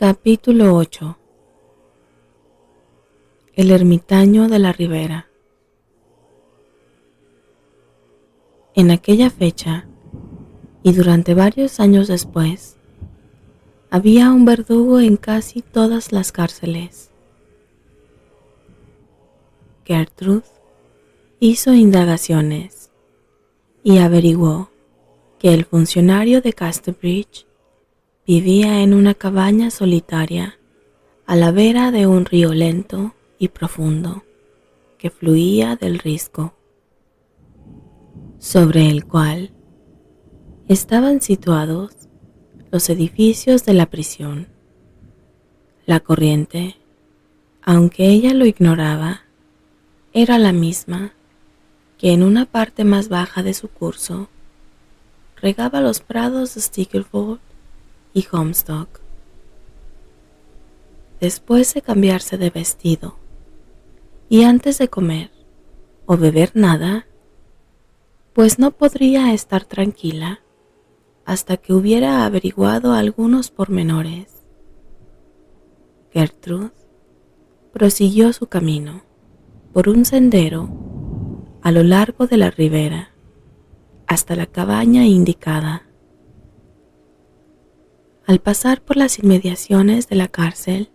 Capítulo 8. El ermitaño de la Ribera. En aquella fecha, y durante varios años después, había un verdugo en casi todas las cárceles. Gertrude hizo indagaciones y averiguó que el funcionario de Casterbridge vivía en una cabaña solitaria a la vera de un río lento y profundo que fluía del risco, sobre el cual estaban situados los edificios de la prisión. La corriente, aunque ella lo ignoraba, era la misma que en una parte más baja de su curso regaba los prados de Stickleford y Comstock. Después de cambiarse de vestido y antes de comer o beber nada, pues no podría estar tranquila hasta que hubiera averiguado algunos pormenores, Gertrude prosiguió su camino por un sendero a lo largo de la ribera hasta la cabaña indicada. Al pasar por las inmediaciones de la cárcel,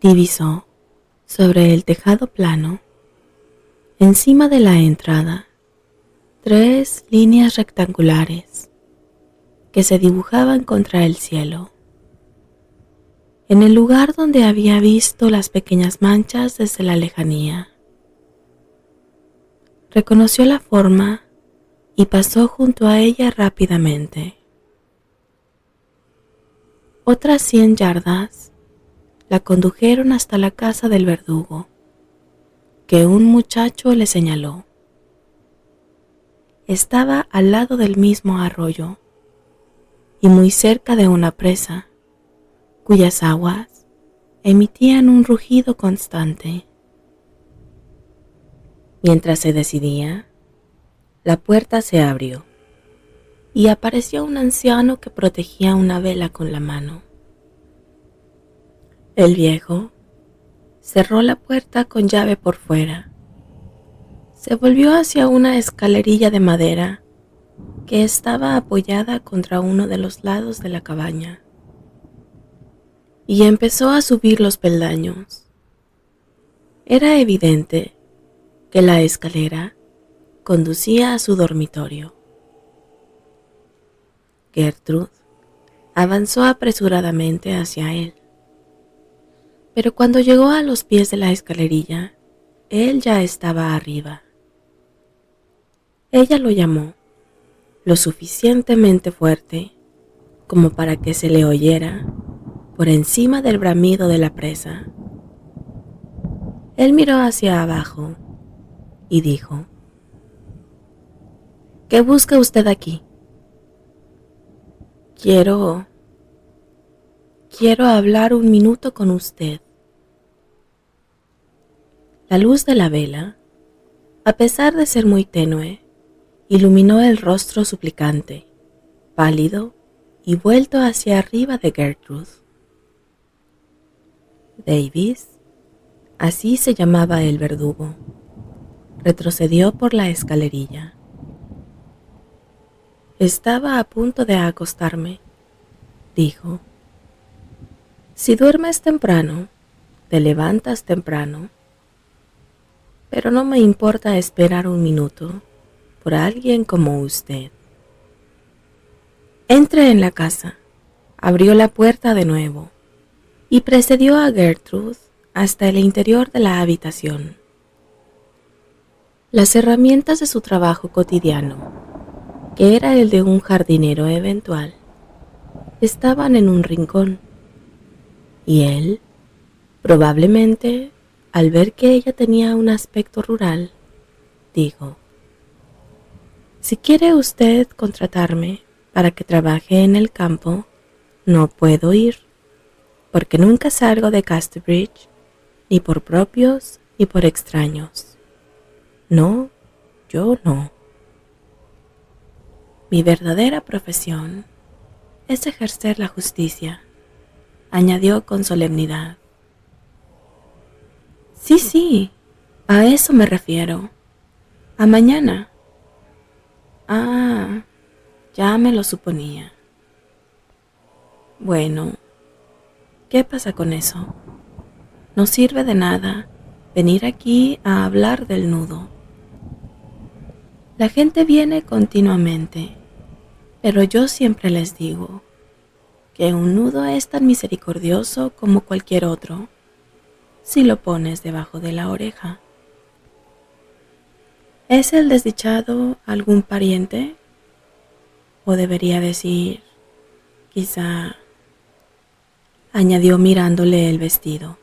divisó sobre el tejado plano, encima de la entrada, 3 líneas rectangulares que se dibujaban contra el cielo, en el lugar donde había visto las pequeñas manchas desde la lejanía. Reconoció la forma y pasó junto a ella rápidamente. Otras 100 yardas la condujeron hasta la casa del verdugo, que un muchacho le señaló. Estaba al lado del mismo arroyo y muy cerca de una presa, cuyas aguas emitían un rugido constante. Mientras se decidía, la puerta se abrió y apareció un anciano que protegía una vela con la mano. El viejo cerró la puerta con llave por fuera. Se volvió hacia una escalerilla de madera que estaba apoyada contra uno de los lados de la cabaña y empezó a subir los peldaños. Era evidente que la escalera conducía a su dormitorio. Gertrude avanzó apresuradamente hacia él, pero cuando llegó a los pies de la escalerilla, él ya estaba arriba. Ella lo llamó lo suficientemente fuerte como para que se le oyera por encima del bramido de la presa. Él miró hacia abajo y dijo: ¿Qué busca usted aquí? Quiero hablar un minuto con usted. La luz de la vela, a pesar de ser muy tenue, iluminó el rostro suplicante, pálido y vuelto hacia arriba de Gertrude. Davis, así se llamaba el verdugo, retrocedió por la escalerilla. Estaba a punto de acostarme, dijo. Si duermes temprano, te levantas temprano, pero no me importa esperar un minuto por alguien como usted. Entre en la casa, abrió la puerta de nuevo y precedió a Gertrude hasta el interior de la habitación. Las herramientas de su trabajo cotidiano, que era el de un jardinero eventual, estaban en un rincón, y él, probablemente, al ver que ella tenía un aspecto rural, dijo: Si quiere usted contratarme para que trabaje en el campo, no puedo ir, porque nunca salgo de Casterbridge, ni por propios ni por extraños. No, yo no. Mi verdadera profesión es ejercer la justicia, añadió con solemnidad. Sí, sí, a eso me refiero. A mañana. Ah, ya me lo suponía. Bueno, ¿qué pasa con eso? No sirve de nada venir aquí a hablar del nudo. La gente viene continuamente, pero yo siempre les digo que un nudo es tan misericordioso como cualquier otro si lo pones debajo de la oreja. ¿Es el desdichado algún pariente? O debería decir, quizá, añadió mirándole el vestido.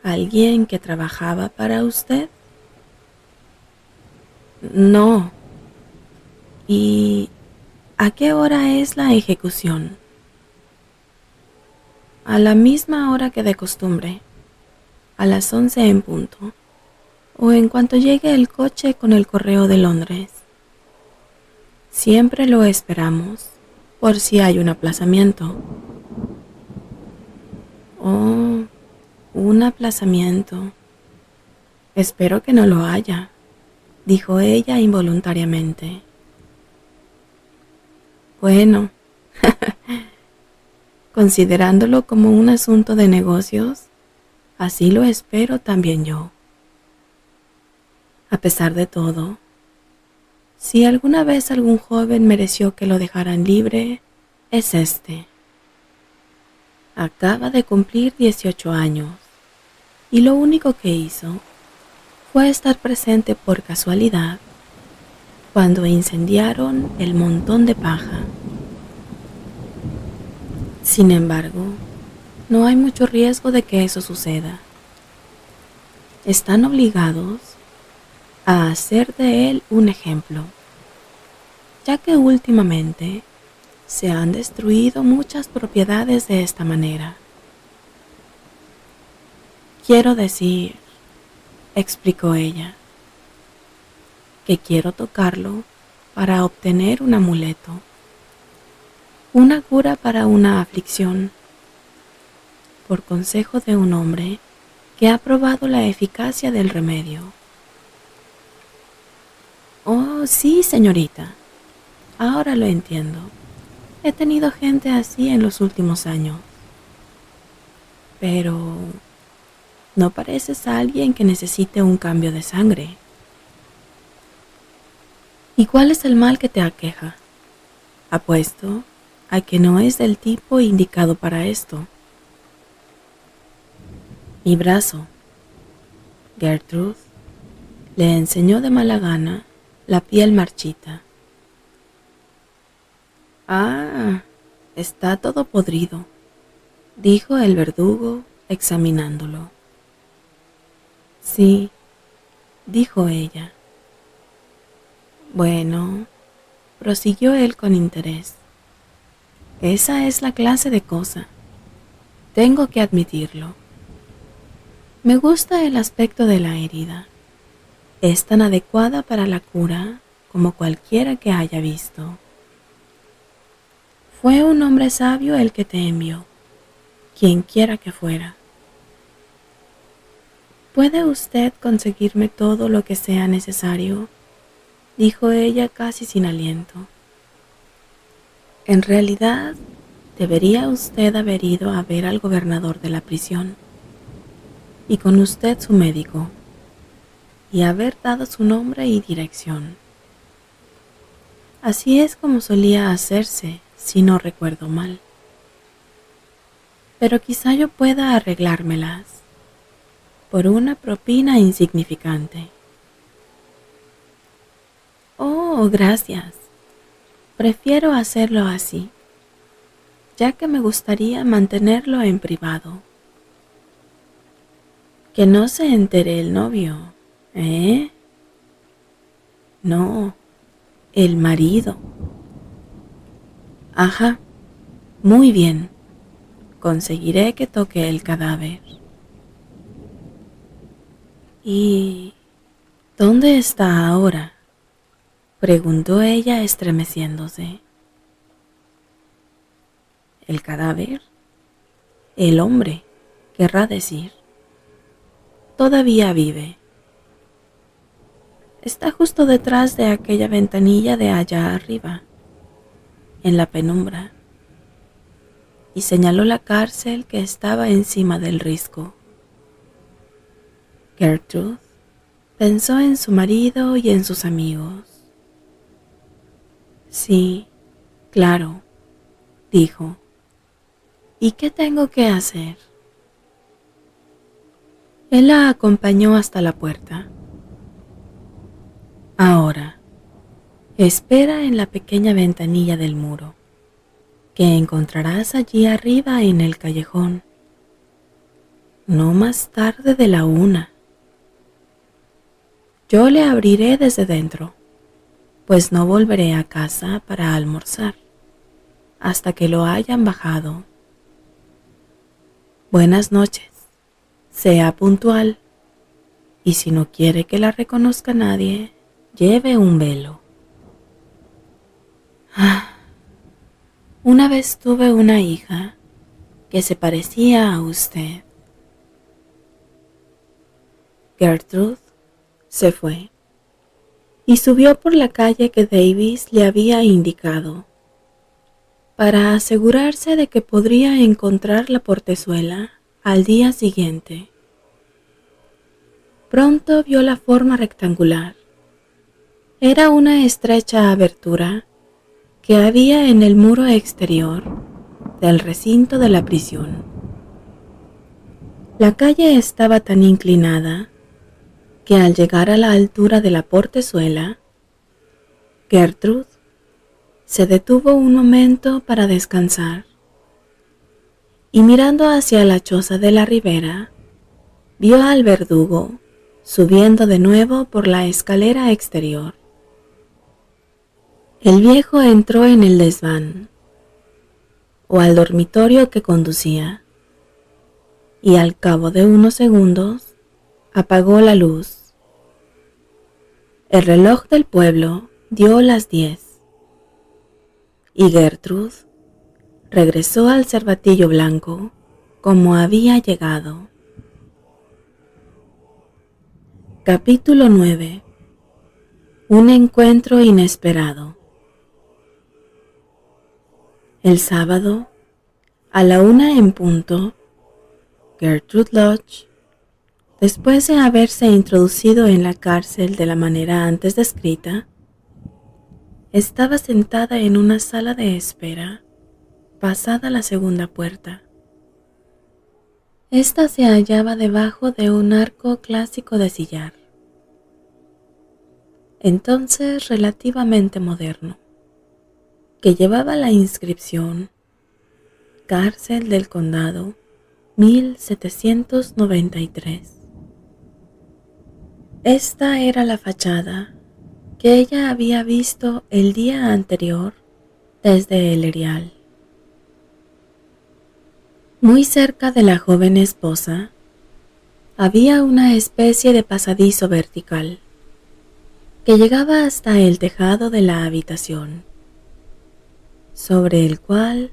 ¿Alguien que trabajaba para usted? No. ¿Y a qué hora es la ejecución? A la misma hora que de costumbre, a las 11 en punto, o en cuanto llegue el coche con el correo de Londres. Siempre lo esperamos, por si hay un aplazamiento. Oh, un aplazamiento. Espero que no lo haya, dijo ella involuntariamente. Bueno, considerándolo como un asunto de negocios, así lo espero también yo. A pesar de todo, si alguna vez algún joven mereció que lo dejaran libre, es este. Acaba de cumplir 18 años y lo único que hizo fue estar presente por casualidad cuando incendiaron el montón de paja. Sin embargo, no hay mucho riesgo de que eso suceda. Están obligados a hacer de él un ejemplo, ya que últimamente se han destruido muchas propiedades de esta manera. Quiero decir, explicó ella, que quiero tocarlo para obtener un amuleto, una cura para una aflicción, por consejo de un hombre que ha probado la eficacia del remedio. Oh, sí, señorita, ahora lo entiendo. He tenido gente así en los últimos años. Pero no pareces alguien que necesite un cambio de sangre. ¿Y cuál es el mal que te aqueja? Apuesto a que no es del tipo indicado para esto. Mi brazo. Gertrude le enseñó de mala gana la piel marchita. Ah, está todo podrido, dijo el verdugo examinándolo. Sí, dijo ella. Bueno, prosiguió él con interés. Esa es la clase de cosa. Tengo que admitirlo. Me gusta el aspecto de la herida. Es tan adecuada para la cura como cualquiera que haya visto. Fue un hombre sabio el que te envió, quien quiera que fuera. ¿Puede usted conseguirme todo lo que sea necesario?, dijo ella casi sin aliento. En realidad, debería usted haber ido a ver al gobernador de la prisión, y con usted su médico, y haber dado su nombre y dirección. Así es como solía hacerse, si no recuerdo mal. Pero quizá yo pueda arreglármelas por una propina insignificante. Oh, gracias. Prefiero hacerlo así, ya que me gustaría mantenerlo en privado. Que no se entere el novio, ¿eh? No, el marido. Ajá, muy bien. Conseguiré que toque el cadáver. ¿Y dónde está ahora?, preguntó ella estremeciéndose. ¿El cadáver? el hombre, querrá decir, todavía vive. Está justo detrás de aquella ventanilla de allá arriba, en la penumbra, y señaló la cárcel que estaba encima del risco. Gertrude pensó en su marido y en sus amigos. Sí, claro, dijo. ¿Y qué tengo que hacer? Él la acompañó hasta la puerta. Ahora, espera en la pequeña ventanilla del muro, que encontrarás allí arriba en el callejón, no más tarde de la 1. Yo le abriré desde dentro, pues no volveré a casa para almorzar hasta que lo hayan bajado. Buenas noches, sea puntual, y si no quiere que la reconozca nadie, lleve un velo. Una vez tuve una hija que se parecía a usted. Gertrude se fue y subió por la calle que Davis le había indicado, para asegurarse de que podría encontrar la portezuela al día siguiente. Pronto vio la forma rectangular. Era una estrecha abertura que había en el muro exterior del recinto de la prisión. La calle estaba tan inclinada que al llegar a la altura de la portezuela, Gertrude se detuvo un momento para descansar y mirando hacia la choza de la ribera, vio al verdugo subiendo de nuevo por la escalera exterior. El viejo entró en el desván o al dormitorio que conducía y al cabo de unos segundos apagó la luz. El reloj del pueblo dio las 10 y Gertrude regresó al cervatillo blanco como había llegado. Capítulo 9. Un encuentro inesperado. El sábado, a la 1 en punto, Gertrude Lodge, después de haberse introducido en la cárcel de la manera antes descrita, estaba sentada en una sala de espera, pasada la segunda puerta. Esta se hallaba debajo de un arco clásico de sillar, entonces relativamente moderno, que llevaba la inscripción Cárcel del Condado 1793. Esta era la fachada que ella había visto el día anterior desde el erial. Muy cerca de la joven esposa había una especie de pasadizo vertical que llegaba hasta el tejado de la habitación, sobre el cual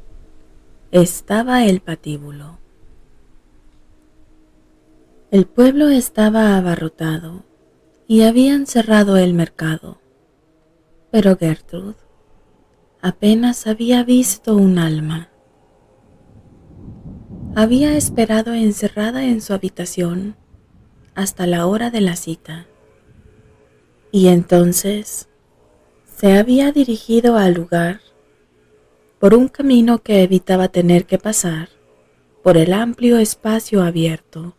estaba el patíbulo. El pueblo estaba abarrotado y habían cerrado el mercado, pero Gertrude apenas había visto un alma. Había esperado encerrada en su habitación hasta la hora de la cita, y entonces se había dirigido al lugar por un camino que evitaba tener que pasar por el amplio espacio abierto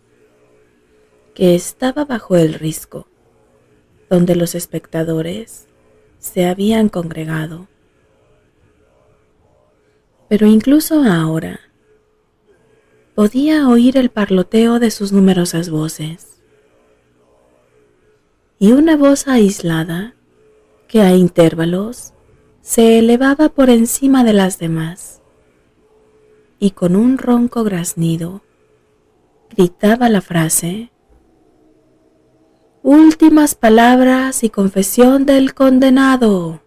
que estaba bajo el risco, donde los espectadores se habían congregado. Pero incluso ahora podía oír el parloteo de sus numerosas voces y una voz aislada que a intervalos se elevaba por encima de las demás y con un ronco graznido gritaba la frase: «Últimas palabras y confesión del condenado».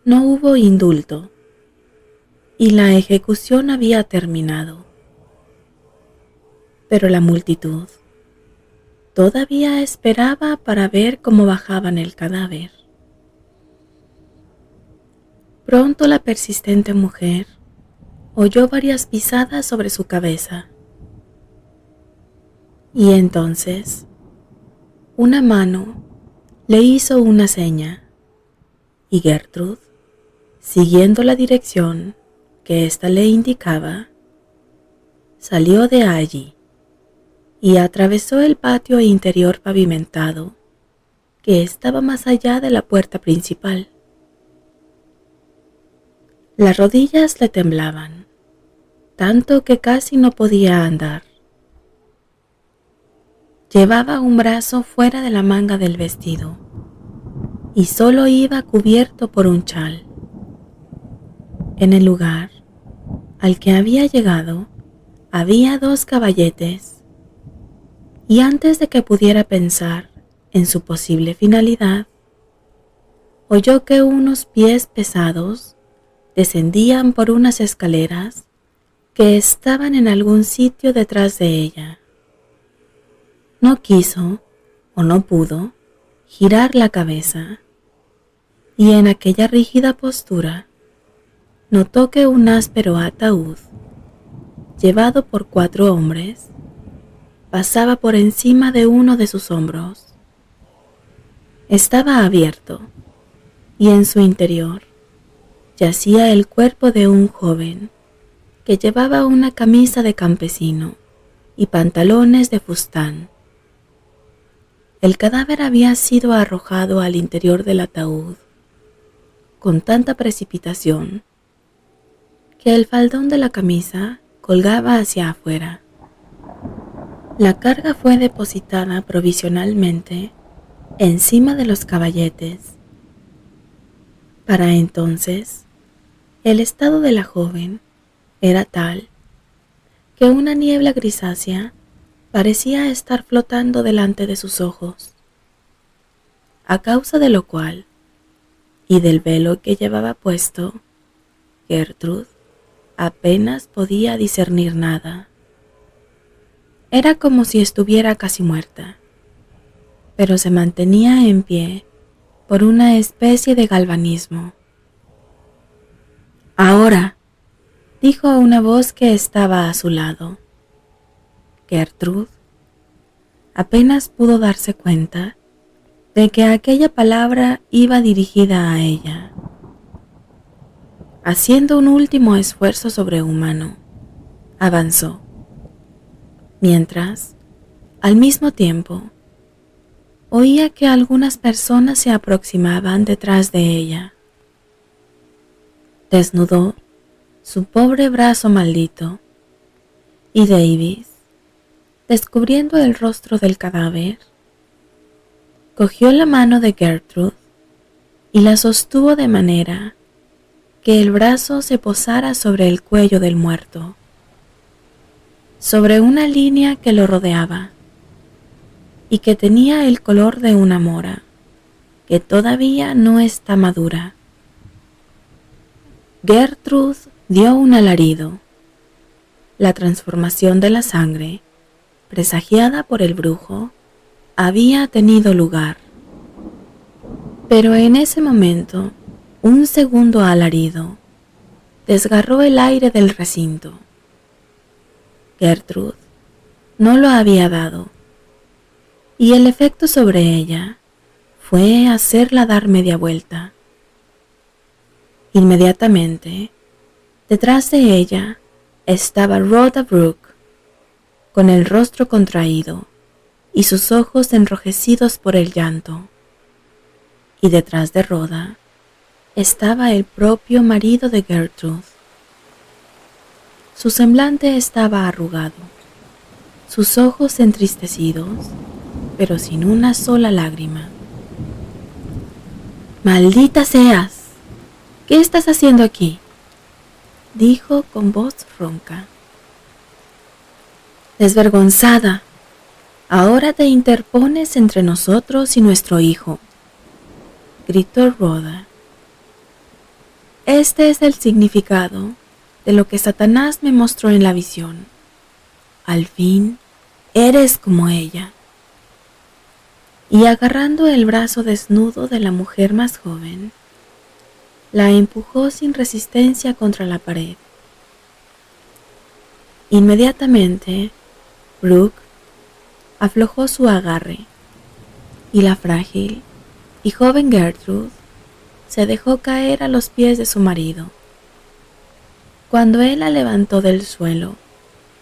No hubo indulto, y la ejecución había terminado. Pero la multitud todavía esperaba para ver cómo bajaban el cadáver. Pronto la persistente mujer oyó varias pisadas sobre su cabeza. Y entonces, una mano le hizo una seña, y Gertrude, siguiendo la dirección que ésta le indicaba, salió de allí y atravesó el patio interior pavimentado que estaba más allá de la puerta principal. Las rodillas le temblaban, tanto que casi no podía andar. Llevaba un brazo fuera de la manga del vestido y solo iba cubierto por un chal. En el lugar al que había llegado había 2 caballetes, y antes de que pudiera pensar en su posible finalidad, oyó que unos pies pesados descendían por unas escaleras que estaban en algún sitio detrás de ella. No quiso o no pudo girar la cabeza, y en aquella rígida postura notó que un áspero ataúd, llevado por 4 hombres, pasaba por encima de uno de sus hombros. Estaba abierto, y en su interior yacía el cuerpo de un joven que llevaba una camisa de campesino y pantalones de fustán. El cadáver había sido arrojado al interior del ataúd con tanta precipitación que el faldón de la camisa colgaba hacia afuera. La carga fue depositada provisionalmente encima de los caballetes. Para entonces, el estado de la joven era tal que una niebla grisácea parecía estar flotando delante de sus ojos, a causa de lo cual, y del velo que llevaba puesto, Gertrude apenas podía discernir nada. Era como si estuviera casi muerta, pero se mantenía en pie por una especie de galvanismo. «Ahora», dijo una voz que estaba a su lado. Gertrude apenas pudo darse cuenta de que aquella palabra iba dirigida a ella. Haciendo un último esfuerzo sobrehumano, avanzó, mientras, al mismo tiempo, oía que algunas personas se aproximaban detrás de ella. Desnudó su pobre brazo maldito, y Davis, descubriendo el rostro del cadáver, cogió la mano de Gertrude y la sostuvo de manera que el brazo se posara sobre el cuello del muerto, sobre una línea que lo rodeaba y que tenía el color de una mora que todavía no está madura. Gertrude dio un alarido. La transformación de la sangre, presagiada por el brujo, había tenido lugar. Pero en ese momento, un segundo alarido desgarró el aire del recinto. Gertrude no lo había dado, y el efecto sobre ella fue hacerla dar media vuelta. Inmediatamente, detrás de ella estaba Rhoda Brooke, con el rostro contraído y sus ojos enrojecidos por el llanto. Y detrás de Rhoda estaba el propio marido de Gertrude. Su semblante estaba arrugado, sus ojos entristecidos, pero sin una sola lágrima. «¡Maldita seas! ¿Qué estás haciendo aquí?», dijo con voz ronca. «Desvergonzada, ahora te interpones entre nosotros y nuestro hijo», gritó Rhoda. «Este es el significado de lo que Satanás me mostró en la visión. Al fin, eres como ella. Y agarrando el brazo desnudo de la mujer más joven, la empujó sin resistencia contra la pared. Inmediatamente, Brooke aflojó su agarre y la frágil y joven Gertrude se dejó caer a los pies de su marido. Cuando él la levantó del suelo,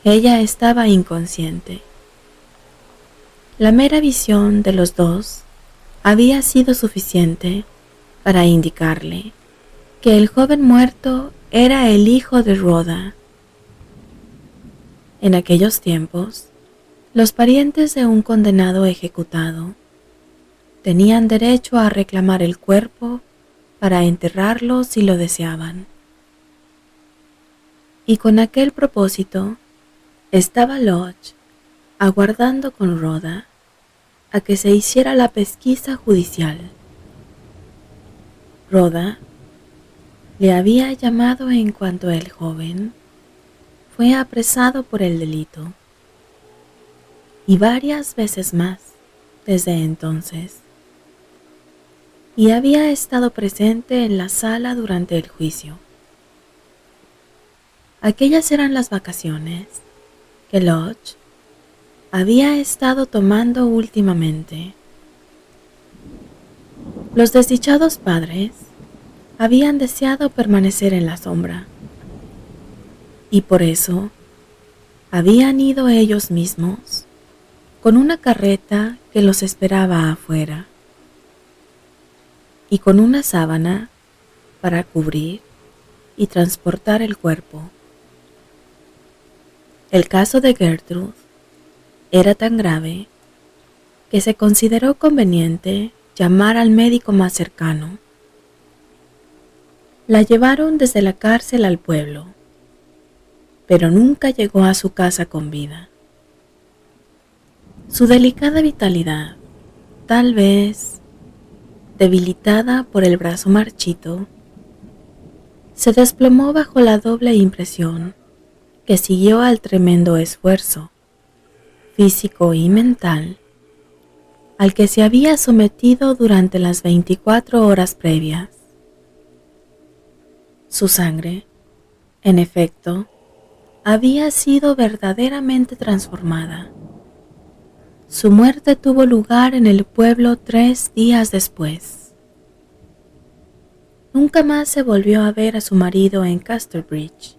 ella estaba inconsciente. La mera visión de los dos había sido suficiente para indicarle que el joven muerto era el hijo de Rhoda. En aquellos tiempos, los parientes de un condenado ejecutado tenían derecho a reclamar el cuerpo para enterrarlo si lo deseaban. Y con aquel propósito estaba Lodge aguardando con Rhoda a que se hiciera la pesquisa judicial. Rhoda le había llamado en cuanto el joven fue apresado por el delito, y varias veces más desde entonces, y había estado presente en la sala durante el juicio. Aquellas eran las vacaciones que Lodge había estado tomando últimamente. Los desdichados padres habían deseado permanecer en la sombra, y por eso habían ido ellos mismos con una carreta que los esperaba afuera y con una sábana para cubrir y transportar el cuerpo. El caso de Gertrude era tan grave que se consideró conveniente llamar al médico más cercano. La llevaron desde la cárcel al pueblo, pero nunca llegó a su casa con vida. Su delicada vitalidad, tal vez debilitada por el brazo marchito, se desplomó bajo la doble impresión que siguió al tremendo esfuerzo físico y mental al que se había sometido durante las 24 horas previas. Su sangre, en efecto, había sido verdaderamente transformada. Su muerte tuvo lugar en el pueblo 3 días después. Nunca más se volvió a ver a su marido en Casterbridge.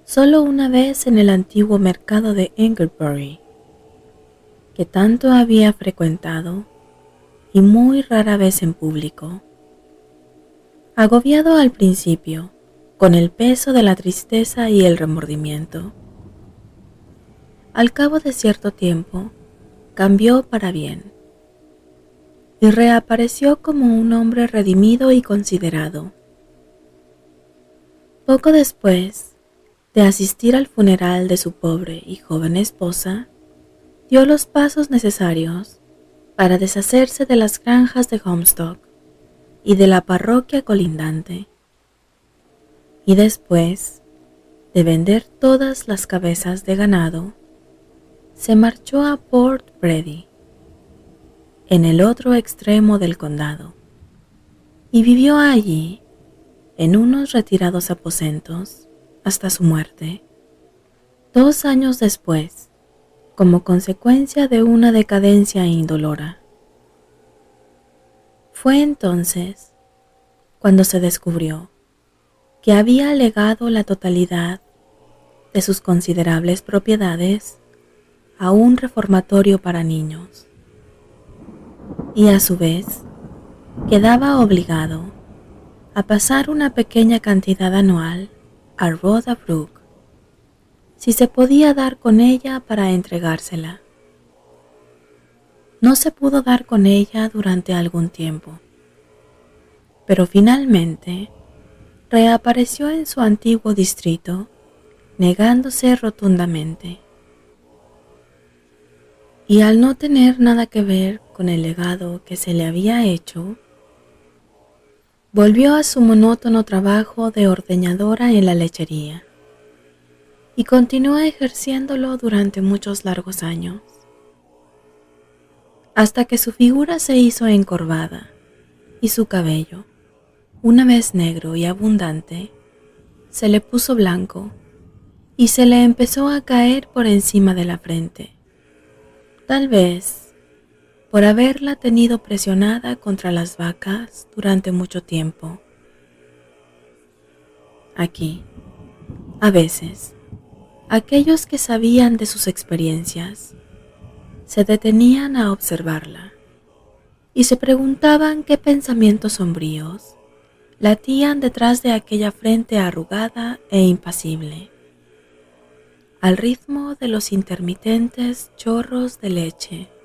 Solo una vez en el antiguo mercado de Inglebury, que tanto había frecuentado, y muy rara vez en público. Agobiado al principio, con el peso de la tristeza y el remordimiento, al cabo de cierto tiempo, cambió para bien, y reapareció como un hombre redimido y considerado. Poco después de asistir al funeral de su pobre y joven esposa, dio los pasos necesarios para deshacerse de las granjas de Homestock y de la parroquia colindante, y después de vender todas las cabezas de ganado, se marchó a Port Bredy, en el otro extremo del condado, y vivió allí, en unos retirados aposentos, hasta su muerte, 2 años después, como consecuencia de una decadencia indolora. Fue entonces cuando se descubrió que había legado la totalidad de sus considerables propiedades a un reformatorio para niños, y a su vez quedaba obligado a pasar una pequeña cantidad anual a Rhoda Brooke, si se podía dar con ella para entregársela. No se pudo dar con ella durante algún tiempo, pero finalmente reapareció en su antiguo distrito, negándose rotundamente. Y al no tener nada que ver con el legado que se le había hecho, Volvió a su monótono trabajo de ordeñadora en la lechería y continuó ejerciéndolo durante muchos largos años, hasta que su figura se hizo encorvada y su cabello, una vez negro y abundante, se le puso blanco y se le empezó a caer por encima de la frente, tal vez por haberla tenido presionada contra las vacas durante mucho tiempo. Aquí, a veces, aquellos que sabían de sus experiencias se detenían a observarla y se preguntaban qué pensamientos sombríos latían detrás de aquella frente arrugada e impasible, al ritmo de los intermitentes chorros de leche